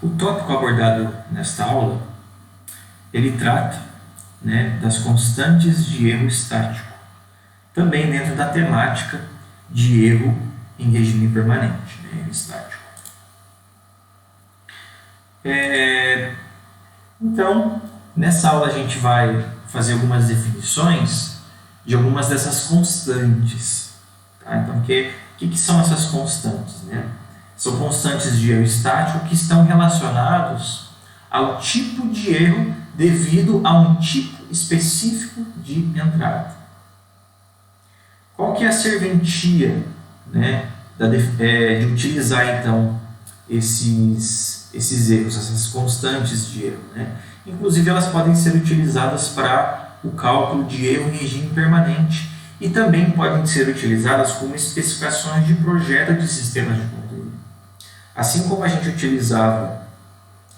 O tópico abordado nesta aula, ele trata, das constantes de erro estático, também dentro da temática de erro em regime permanente, erro estático. Então, nessa aula a gente vai fazer algumas definições de algumas dessas constantes. Tá? Então, o que são essas constantes? São constantes de erro estático que estão relacionados ao tipo de erro devido a um tipo específico de entrada. Qual que é a serventia de utilizar então esses erros, essas constantes de erro? Inclusive elas podem ser utilizadas para o cálculo de erro em regime permanente e também podem ser utilizadas como especificações de projeto de sistemas de controle. Assim como a gente utilizava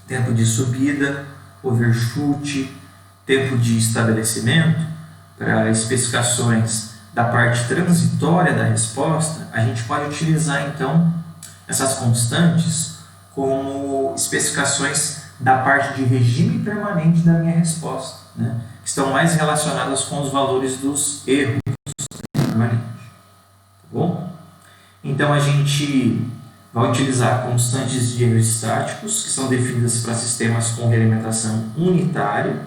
tempo de subida, overshoot, tempo de estabelecimento para especificações da parte transitória da resposta, a gente pode utilizar então essas constantes como especificações da parte de regime permanente da minha resposta, que estão mais relacionadas com os valores dos erros permanentes. Tá bom? Então a gente vai utilizar constantes de erros estáticos, que são definidas para sistemas com realimentação unitária.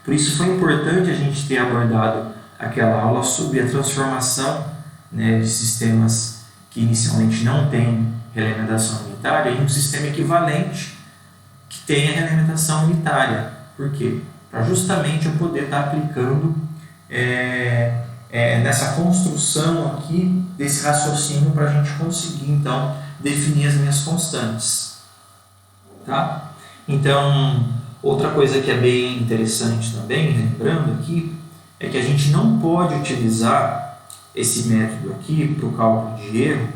Por isso foi importante a gente ter abordado aquela aula sobre a transformação de sistemas que inicialmente não têm realimentação unitária em um sistema equivalente que tenha realimentação unitária. Por quê? Para justamente eu poder estar aplicando nessa construção aqui desse raciocínio para a gente conseguir então definir as minhas constantes. Tá? Então, outra coisa que é bem interessante também, lembrando aqui, é que a gente não pode utilizar esse método aqui para o cálculo de erro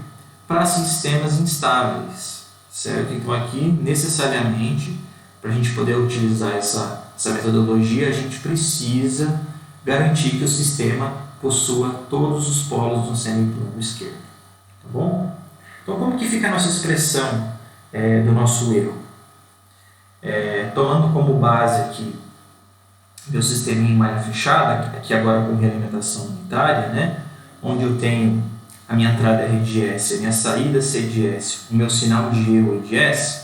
para sistemas instáveis, certo? Então aqui, necessariamente, para a gente poder utilizar essa metodologia, a gente precisa garantir que o sistema possua todos os polos do semiplano esquerdo. Tá bom? Então, como que fica a nossa expressão do nosso erro? Tomando como base aqui meu sistema em malha fechada, aqui agora com realimentação unitária, onde eu tenho a minha entrada R de S, a minha saída C de S, o meu sinal de erro E de S,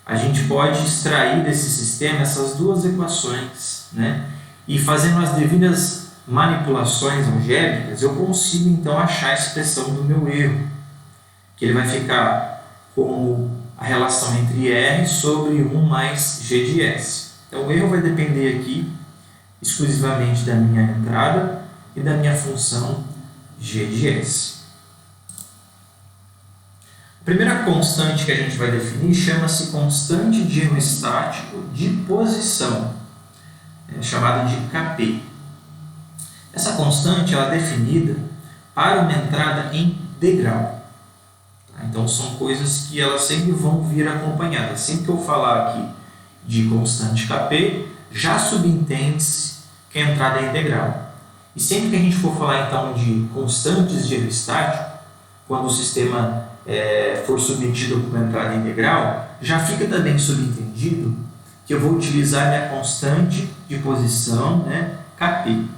a gente pode extrair desse sistema essas duas equações, e fazendo as devidas manipulações algébricas, eu consigo então achar a expressão do meu erro, que ele vai ficar como a relação entre R sobre 1 mais G de S. Então o erro vai depender aqui exclusivamente da minha entrada e da minha função G de S. A primeira constante que a gente vai definir chama-se constante de erro estático de posição, chamada de Kp. Essa constante ela é definida para uma entrada em degrau. Então são coisas que elas sempre vão vir acompanhadas. Sempre que eu falar aqui de constante Kp, já subentende-se que a entrada é integral. E sempre que a gente for falar então de constantes de erro estático, quando o sistema for submetido a uma entrada integral, já fica também subentendido que eu vou utilizar a minha constante de posição, Kp.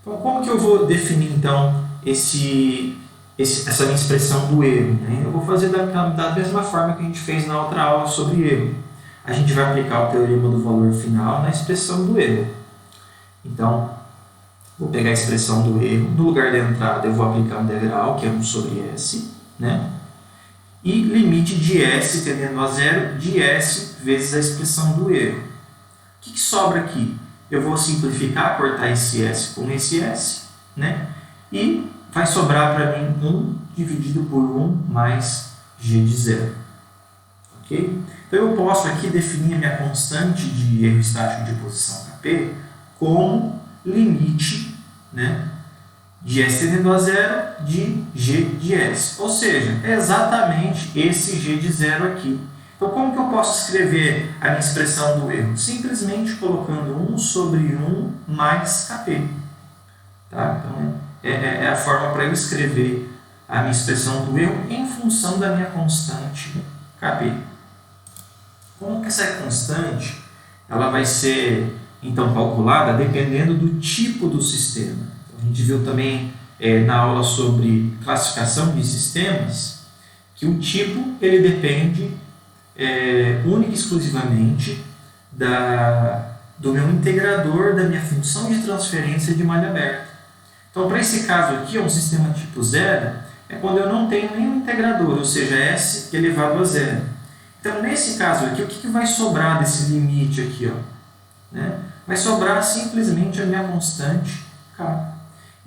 Então, como que eu vou definir então essa minha expressão do erro? Eu vou fazer da mesma forma que a gente fez na outra aula sobre erro. A gente vai aplicar o teorema do valor final na expressão do erro. Então, vou pegar a expressão do erro. No lugar da entrada, eu vou aplicar um degrau, que é 1 sobre S. E limite de S tendendo a zero de S vezes a expressão do erro. O que sobra aqui? Eu vou simplificar, cortar esse S com esse S. E vai sobrar para mim 1 dividido por 1 mais G de zero. Ok? Então eu posso aqui definir a minha constante de erro estático de posição Kp como limite de S tendendo a zero de G de S. Ou seja, é exatamente esse G de zero aqui. Então como que eu posso escrever a minha expressão do erro? Simplesmente colocando 1 sobre 1 mais Kp. Tá? Então é a forma para eu escrever a minha expressão do erro em função da minha constante Kp. Como que essa constante ela vai ser então calculada dependendo do tipo do sistema? A gente viu também na aula sobre classificação de sistemas que o tipo ele depende única e exclusivamente do meu integrador da minha função de transferência de malha aberta. Então, para esse caso aqui, um sistema tipo 0 é quando eu não tenho nenhum integrador, ou seja, S elevado a zero. Então, nesse caso aqui, o que vai sobrar desse limite aqui? Né? Vai sobrar simplesmente a minha constante K.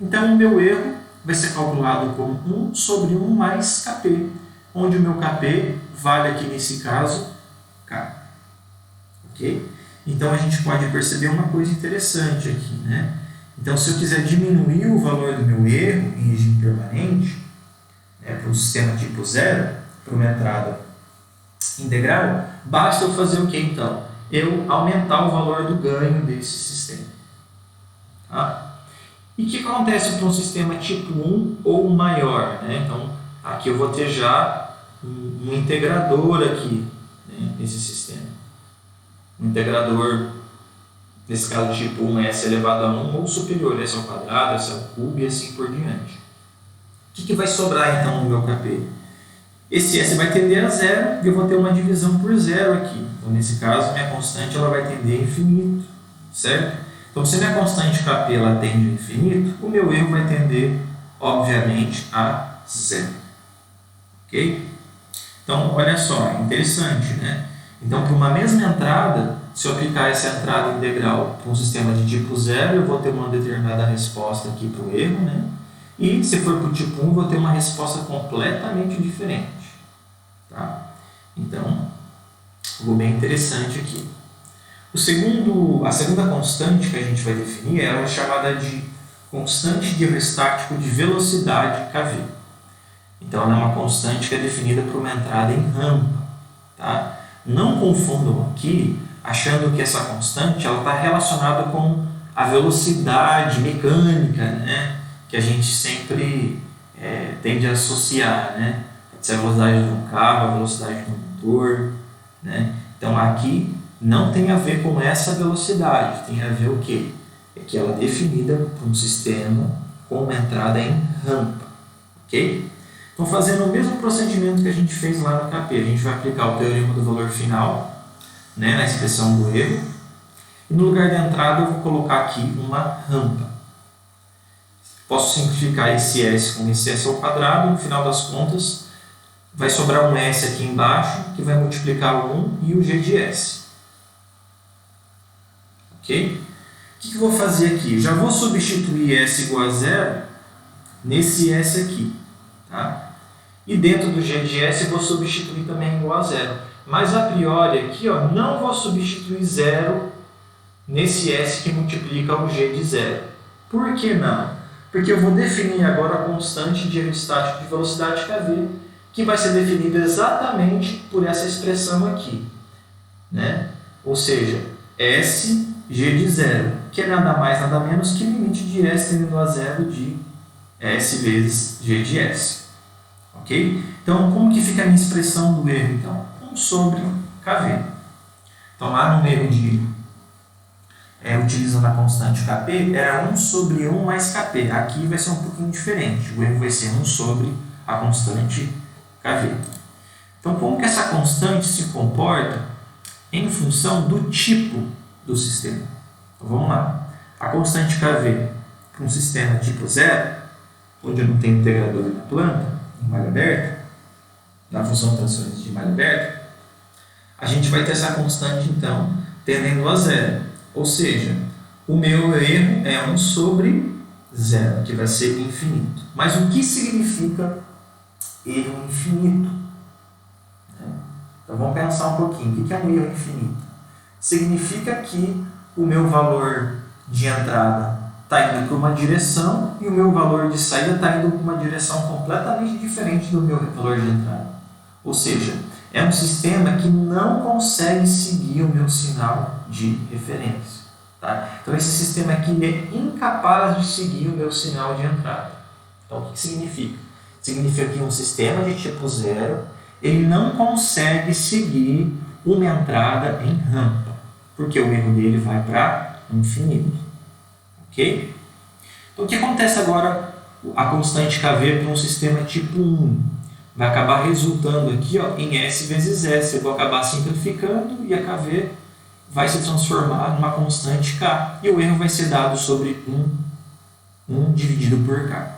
Então, o meu erro vai ser calculado como 1 sobre 1 mais Kp, onde o meu Kp vale aqui nesse caso K. Ok? Então, a gente pode perceber uma coisa interessante aqui, né? Então, se eu quiser diminuir o valor do meu erro em regime permanente, para um sistema tipo 0, para uma entrada integral, basta eu fazer o que então? Eu aumentar o valor do ganho desse sistema. Tá? E o que acontece para um sistema tipo 1 ou maior? Né? Então, aqui eu vou ter já um integrador aqui, né, nesse sistema. Um integrador, nesse caso tipo 1 é S elevado a 1 ou superior, S ao quadrado, S ao cubo e assim por diante. O que vai sobrar então no meu Kp? Esse S vai tender a zero e eu vou ter uma divisão por zero aqui. Então, nesse caso, minha constante ela vai tender a infinito, certo? Então, se minha constante Kp ela tende a infinito, o meu erro vai tender, obviamente, a zero. Ok? Então, olha só, é interessante, né? Então, para uma mesma entrada, se eu aplicar essa entrada integral para um sistema de tipo 0, eu vou ter uma determinada resposta aqui para o erro, né? E se for para o tipo 1, eu vou ter uma resposta completamente diferente. Tá? Então, algo bem interessante aqui. A segunda constante que a gente vai definir é a chamada de constante de erro estático de velocidade Kv. Então, ela é uma constante que é definida por uma entrada em rampa. Tá? Não confundam aqui achando que essa constante está relacionada com a velocidade mecânica, né? Que a gente sempre tende a associar, né? Pode ser a velocidade de um carro, a velocidade de um motor, né? Então, aqui não tem a ver com essa velocidade, tem a ver o quê? É que ela é definida por um sistema com uma entrada em rampa, ok? Então, fazendo o mesmo procedimento que a gente fez lá no Kp, a gente vai aplicar o teorema do valor final, né, na expressão do erro, e no lugar da entrada eu vou colocar aqui uma rampa. Posso simplificar esse S com esse S ao quadrado, no final das contas vai sobrar um S aqui embaixo, que vai multiplicar o 1 e o G de S. Ok? O que eu vou fazer aqui? Já vou substituir S igual a zero nesse S aqui. Tá? E dentro do G de S eu vou substituir também igual a zero. Mas a priori aqui, não vou substituir zero nesse S que multiplica o G de zero. Por que não? Porque eu vou definir agora a constante de erro estático de velocidade Kv, que vai ser definida exatamente por essa expressão aqui. Né? Ou seja, S G de zero, que é nada mais nada menos que limite de S tendendo a zero de S vezes G de S. Ok? Então, como que fica a minha expressão do erro? Então, 1 sobre Kv. Então, lá no erro utilizando a constante Kp, era 1 sobre 1 mais Kp. Aqui vai ser um pouquinho diferente. O erro vai ser 1 sobre a constante Kv. Então, como que essa constante se comporta em função do tipo do sistema? Então, vamos lá. A constante Kv para um sistema tipo 0, onde eu não tenho integrador na planta, em malha aberta, na função de transferência de malha aberta, a gente vai ter essa constante, então, tendendo a zero. Ou seja, o meu erro é 1 sobre 0, que vai ser infinito. Mas o que significa erro infinito? Então, vamos pensar um pouquinho. O que é um erro infinito? Significa que o meu valor de entrada está indo para uma direção e o meu valor de saída está indo para uma direção completamente diferente do meu valor de entrada. Ou seja, é um sistema que não consegue seguir o meu sinal de referência. Tá? Então, esse sistema aqui é incapaz de seguir o meu sinal de entrada. Então, o que significa? Significa que um sistema de tipo 0 ele não consegue seguir uma entrada em rampa, porque o erro dele vai para infinito. Ok? Então, o que acontece agora? A constante KV para um sistema tipo 1 vai acabar resultando aqui, ó, em S vezes S. Eu vou acabar simplificando e a KV vai se transformar numa constante K. E o erro vai ser dado sobre 1 dividido por K.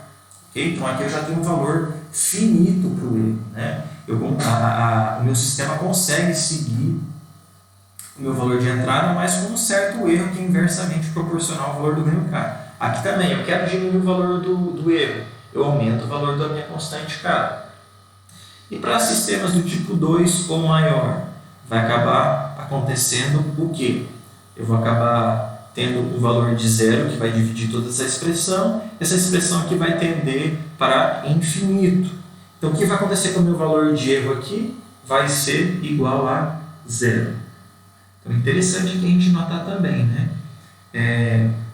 Okay? Então, aqui eu já tenho um valor finito para o erro. Né? O meu sistema consegue seguir o meu valor de entrada, mas com um certo erro que é inversamente proporcional ao valor do ganho K. Aqui também, eu quero diminuir o valor do erro. Eu aumento o valor da minha constante K. E para sistemas do tipo 2 ou maior, vai acabar acontecendo o quê? Eu vou acabar tendo um valor de zero que vai dividir toda essa expressão. Essa expressão aqui vai tender para infinito. Então, o que vai acontecer com o meu valor de erro aqui? Vai ser igual a zero. Então, é interessante aqui a gente notar também, né?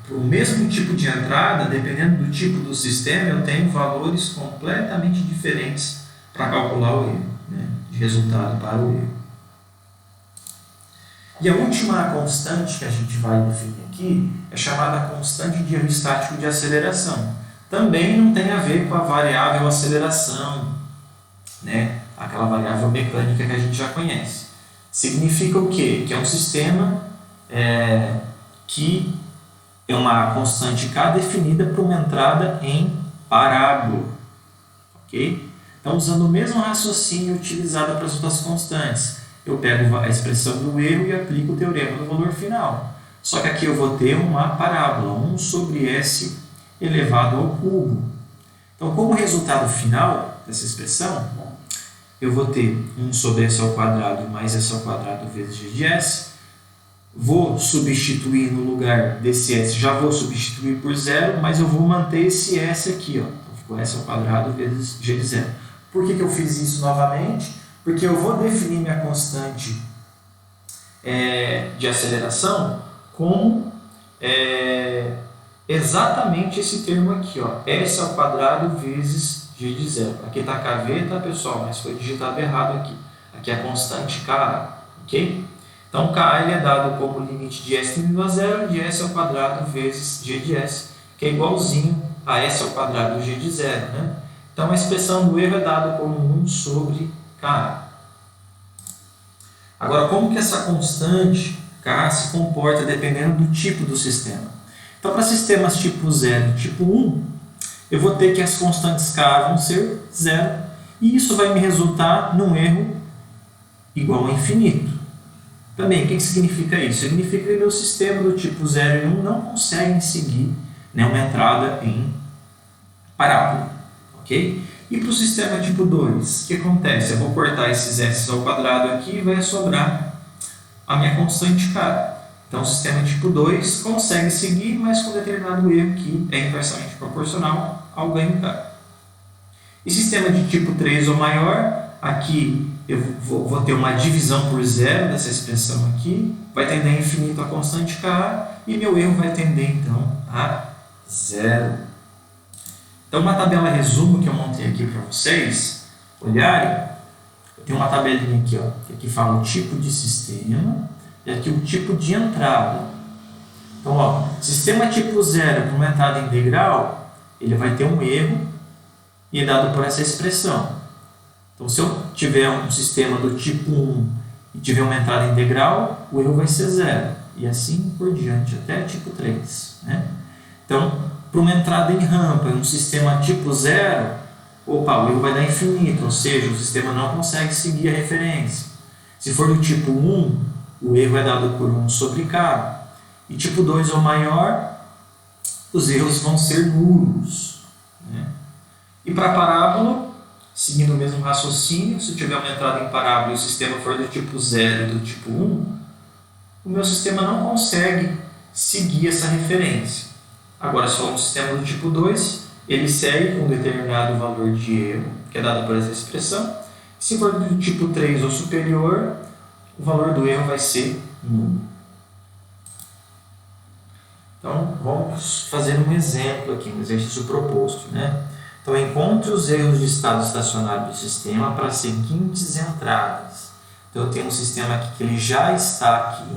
Para o mesmo tipo de entrada, dependendo do tipo do sistema, eu tenho valores completamente diferentes para calcular o erro, né? De resultado para o erro. E a última constante que a gente vai definir aqui é chamada constante de erro estático de aceleração. Também não tem a ver com a variável aceleração, né? Aquela variável mecânica que a gente já conhece. Significa o quê? Que é um sistema que é uma constante K definida para uma entrada em parábola. Ok? Então, usando o mesmo raciocínio utilizado para as outras constantes, eu pego a expressão do erro e aplico o teorema do valor final. Só que aqui eu vou ter uma parábola, 1 sobre S elevado ao cubo. Então, como resultado final dessa expressão, eu vou ter 1 sobre S ao quadrado mais S ao quadrado vezes G de S. Vou substituir no lugar desse S, já vou substituir por zero, mas eu vou manter esse S aqui, ó. Então, ficou S ao quadrado vezes G de zero. Por que eu fiz isso novamente? Porque eu vou definir minha constante de aceleração como exatamente esse termo aqui, ó, S ao quadrado vezes G de zero. Aqui está KV, tá, pessoal? Mas foi digitado errado aqui. Aqui é a constante K, ok? Então, K ele é dado como limite de S tendendo a zero de S ao quadrado vezes G de S, que é igualzinho a S ao quadrado G de zero, né? Então, a expressão do erro é dada como 1 sobre K. Agora, como que essa constante K se comporta dependendo do tipo do sistema? Então, para sistemas tipo 0 e tipo 1, eu vou ter que as constantes K vão ser zero, e isso vai me resultar num erro igual a infinito. Também, o que significa isso? Significa que meu sistema do tipo 0 e 1 não conseguem seguir, né, uma entrada em parábola. Okay? E para o sistema tipo 2, o que acontece? Eu vou cortar esses S ao quadrado aqui e vai sobrar a minha constante K. Então, o sistema tipo 2 consegue seguir, mas com determinado erro que é inversamente proporcional ao ganho K. E sistema de tipo 3 ou maior, aqui eu vou ter uma divisão por zero dessa expressão aqui, vai tender a infinito a constante K, e meu erro vai tender, então, a zero. Então, uma tabela resumo que eu montei aqui para vocês olharem, eu tenho uma tabelinha aqui, ó, que aqui fala o tipo de sistema e aqui o tipo de entrada. Então, ó, sistema tipo 0 para uma entrada integral, ele vai ter um erro e é dado por essa expressão. Então, se eu tiver um sistema do tipo 1 e tiver uma entrada integral, o erro vai ser zero. E assim por diante, até tipo 3. Né? Então, para uma entrada em rampa, em um sistema tipo 0, o erro vai dar infinito, ou seja, o sistema não consegue seguir a referência. Se for do tipo 1, o erro é dado por 1 sobre K. E tipo 2 ou maior, os erros vão ser nulos. Né? E para a parábola, seguindo o mesmo raciocínio, se eu tiver uma entrada em parábola e o sistema for do tipo 0 e do tipo 1, o meu sistema não consegue seguir essa referência. Agora, se for um sistema do tipo 2, ele segue com um determinado valor de erro, que é dado por essa expressão. Se for do tipo 3 ou superior, o valor do erro vai ser nulo. Então, vamos fazer um exemplo aqui, um exercício proposto. Né? Então, encontre os erros de estado estacionário do sistema para as seguintes entradas. Então eu tenho um sistema aqui que ele já está aqui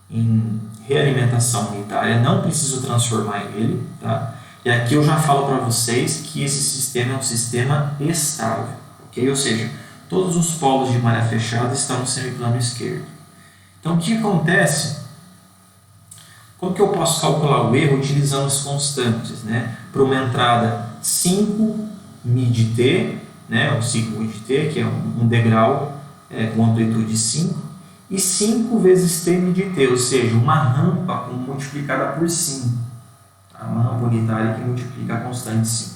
em realimentação unitária, não preciso transformar ele, tá? E aqui eu já falo para vocês que esse sistema é um sistema estável, ok? Ou seja, todos os polos de malha fechada estão no semiplano esquerdo. Então o que acontece? Como que eu posso calcular o erro utilizando as constantes, né? Para uma entrada 5 μd, né? O 5 μd, que é um degrau com amplitude 5, e 5 vezes t μd, ou seja, uma rampa multiplicada por 5. Tá? Uma rampa unitária que multiplica a constante 5.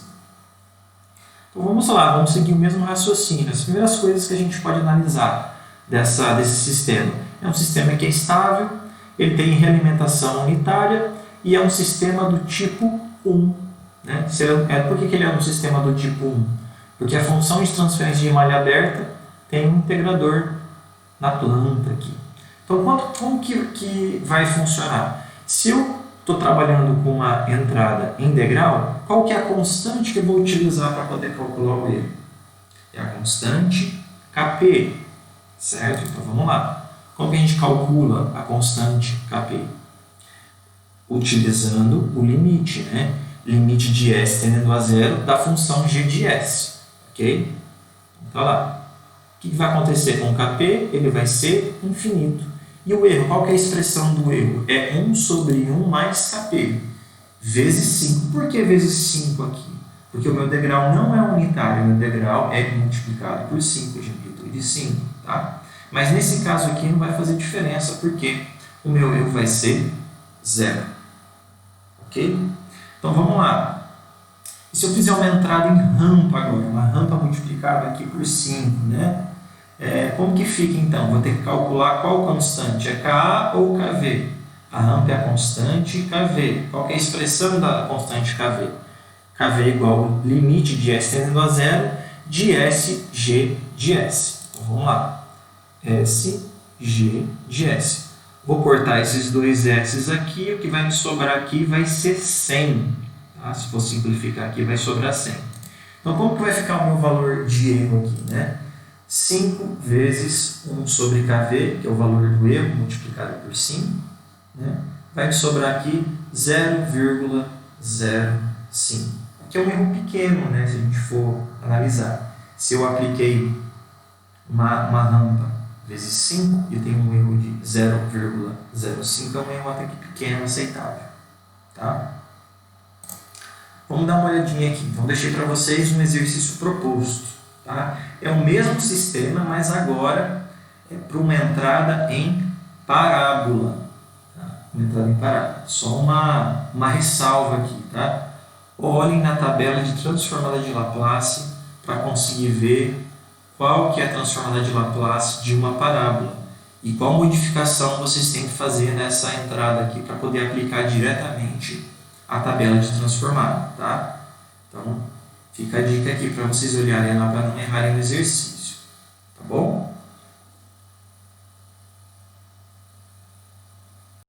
Então vamos lá, vamos seguir o mesmo raciocínio. As primeiras coisas que a gente pode analisar desse sistema. É um sistema que é estável, ele tem realimentação unitária e é um sistema do tipo 1. Né? Por que ele é um sistema do tipo 1? Porque a função de transferência de malha aberta tem um integrador na planta aqui. Então, como que vai funcionar? Se eu estou trabalhando com uma entrada em degrau, qual que é a constante que eu vou utilizar para poder calcular o erro? É a constante Kp, certo? Então, vamos lá. Como que a gente calcula a constante Kp? Utilizando o limite, né? Limite de S tendendo a zero da função g de S, ok? Então, lá. O que vai acontecer com o Kp? Ele vai ser infinito. E o erro, qual que é a expressão do erro? É 1 sobre 1 mais Kp, vezes 5. Por que vezes 5 aqui? Porque o meu degrau não é unitário, o meu degrau é multiplicado por 5, de amplitude 5. Tá? Mas nesse caso aqui não vai fazer diferença, porque o meu erro vai ser 0. Ok? Então vamos lá. E se eu fizer uma entrada em rampa agora, uma rampa multiplicada aqui por 5, né? Como que fica então? Vou ter que calcular qual constante, é Ka ou Kv? A rampa é a constante Kv. Qual que é a expressão da constante Kv? Kv é igual ao limite de S tendendo a zero de Sg de S. Então vamos lá. Sg de S. Vou cortar esses dois S aqui, o que vai me sobrar aqui vai ser 100. Tá? Se for simplificar aqui, vai sobrar 100. Então como que vai ficar o meu valor de erro aqui, né? 5 vezes 1 sobre Kv, que é o valor do erro, multiplicado por 5, né? Vai me sobrar aqui 0,05. Aqui é um erro pequeno, né? Se a gente for analisar. Se eu apliquei uma rampa vezes 5 e eu tenho um erro de 0,05, é um erro até que pequeno, aceitável. Tá? Vamos dar uma olhadinha aqui. Então, deixei para vocês um exercício proposto. Tá? É o mesmo sistema, mas agora é para uma entrada em parábola. Tá? Uma entrada em parábola. Só uma ressalva aqui. Tá? Olhem na tabela de transformada de Laplace para conseguir ver qual que é a transformada de Laplace de uma parábola e qual modificação vocês têm que fazer nessa entrada aqui para poder aplicar diretamente a tabela de transformada. Tá? Então, fica a dica aqui para vocês olharem lá para não errarem no exercício, tá bom?